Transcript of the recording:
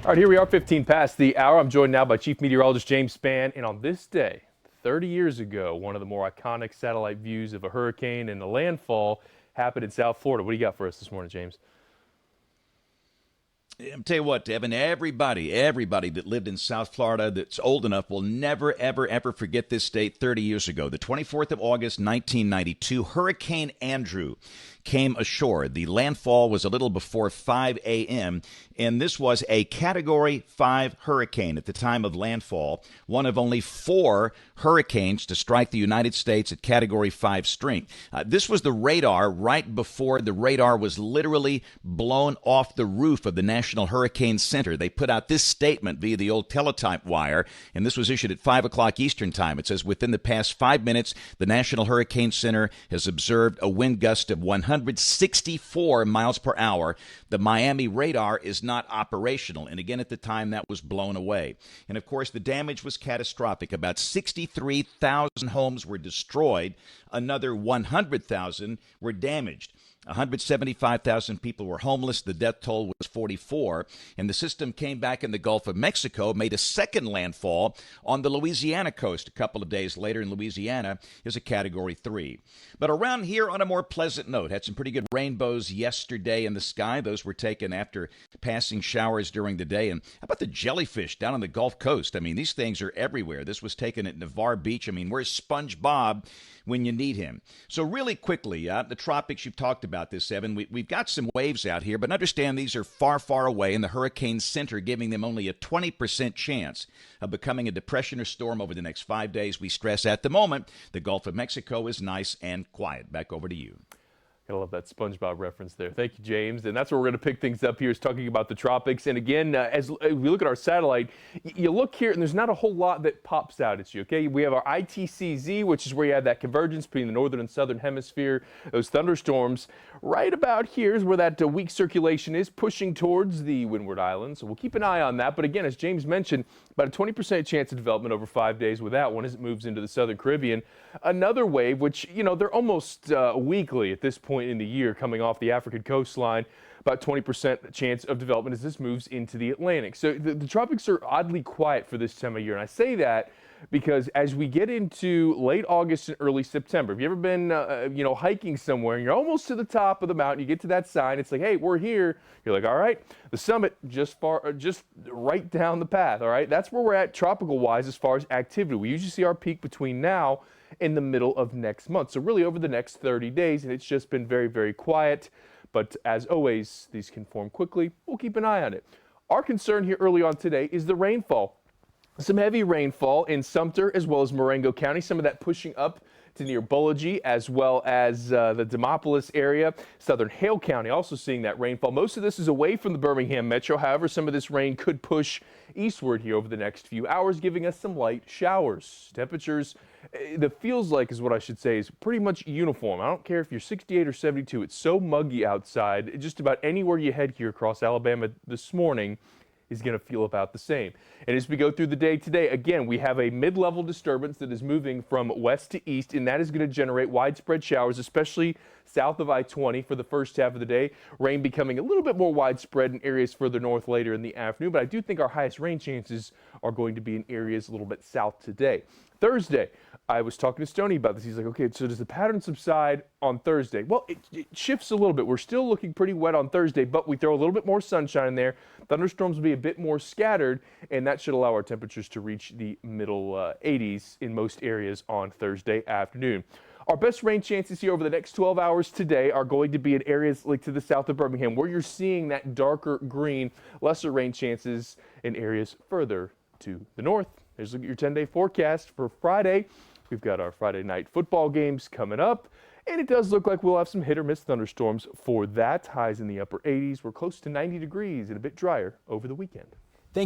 All right, here we are, 15 past the hour. I'm joined now by Chief Meteorologist James Spann. And on this day, 30 years ago, one of the more iconic satellite views of a hurricane and a landfall happened in South Florida. What do you got for us this morning, James? I'm tell you what, Devin, everybody that lived in South Florida that's old enough will never, ever, ever forget this date 30 years ago. The 24th of August, 1992, Hurricane Andrew came ashore. The landfall was a little before 5 a.m., and this was a Category 5 hurricane at the time of landfall, one of only 4 hurricanes to strike the United States at Category 5 strength. This was the radar right before the radar was literally blown off the roof of the National Hurricane Center. They put out this statement via the old teletype wire, and this was issued at 5 o'clock Eastern Time. It says, within the past 5 minutes, the National Hurricane Center has observed a wind gust of 164 miles per hour. The Miami radar is not operational, and again, at the time, that was blown away. And of course, the damage was catastrophic. About 63,000 homes were destroyed. Another 100,000 were damaged. 175,000 people were homeless. The death toll was 44. And the system came back in the Gulf of Mexico, made a second landfall on the Louisiana coast a couple of days later. In Louisiana is a Category 3. But around here, on a more pleasant note, had some pretty good rainbows yesterday in the sky. Those were taken after passing showers during the day. And how about the jellyfish down on the Gulf Coast? I mean, these things are everywhere. This was taken at Navarre Beach. I mean, where's SpongeBob when you need him? So really quickly, the tropics, you've talked about this, Evan. We've got some waves out here, but understand these are far, far away, and the hurricane center giving them only a 20% chance of becoming a depression or storm over the next 5 days. We stress at the moment, the Gulf of Mexico is nice and quiet. Back over to you. Gotta love that SpongeBob reference there. Thank you, James. And that's where we're going to pick things up here, is talking about the tropics. And again, as we look at our satellite, you look here, and there's not a whole lot that pops out at you, okay? We have our ITCZ, which is where you have that convergence between the northern and southern hemisphere, those thunderstorms. Right about here is where that weak circulation is pushing towards the Windward Islands. So we'll keep an eye on that. But again, as James mentioned, about a 20% chance of development over 5 days with that one as it moves into the southern Caribbean. Another wave, which, you know, they're almost weekly at this point in the year coming off the African coastline. About 20% chance of development as this moves into the Atlantic. So the tropics are oddly quiet for this time of year. And I say that because as we get into late August and early September, have you ever been, hiking somewhere and you're almost to the top of the mountain, you get to that sign, it's like, hey, we're here. You're like, all right, the summit just right down the path, all right? That's where we're at tropical-wise as far as activity. We usually see our peak between now and the middle of next month. So really over the next 30 days, and it's just been very, very quiet. But as always, these can form quickly. We'll keep an eye on it. Our concern here early on today is the rainfall. Some heavy rainfall in Sumter as well as Marengo County. Some of that pushing up to near Bology as well as the Demopolis area. Southern Hale County also seeing that rainfall. Most of this is away from the Birmingham metro. However, some of this rain could push eastward here over the next few hours, giving us some light showers. Temperatures, the feels like is what I should say, is pretty much uniform. I don't care if you're 68 or 72. It's so muggy outside. Just about anywhere you head here across Alabama this morning is going to feel about the same. And as we go through the day today, again, we have a mid-level disturbance that is moving from west to east, and that is going to generate widespread showers, especially south of I-20 for the first half of the day. Rain becoming a little bit more widespread in areas further north later in the afternoon, but I do think our highest rain chances are going to be in areas a little bit south today. Thursday, I was talking to Stoney about this. He's like, okay, so does the pattern subside on Thursday? Well, it shifts a little bit. We're still looking pretty wet on Thursday, but we throw a little bit more sunshine in there. Thunderstorms will be a bit more scattered, and that should allow our temperatures to reach the middle 80s in most areas on Thursday afternoon. Our best rain chances here over the next 12 hours today are going to be in areas like to the south of Birmingham, where you're seeing that darker green, lesser rain chances in areas further to the north. Here's your 10-day forecast for Friday. We've got our Friday night football games coming up, and it does look like we'll have some hit or miss thunderstorms for that. Highs in the upper 80s. We're close to 90 degrees and a bit drier over the weekend.